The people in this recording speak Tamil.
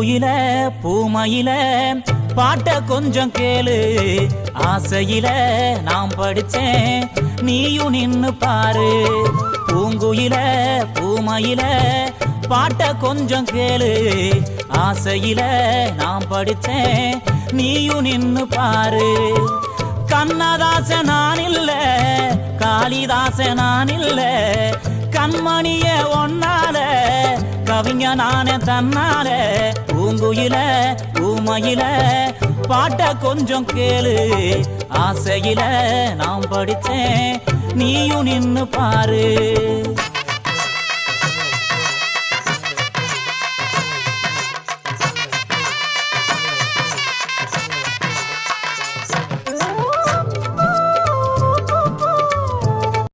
பூங்குயில பூமயில பாட்ட கொஞ்சம் கேளு ஆசையில நாம் படிச்சேன் நீயும் நின்னு பாரு பூங்குயில பூமயில பாட்ட கொஞ்சம் கேளு ஆசையில நாம் படிச்சேன் நீயும் நின்னு பாரு கண்ணதாச நான் இல்ல காளிதாச நான் இல்ல கண்மணிய ஒன்னால கவிஞ நானே தன்னால பூங்குயில பூமயில பாட்ட கொஞ்சம் கேளு ஆசையில நாம் படிச்சேன் நீயும் நின்னு பாரு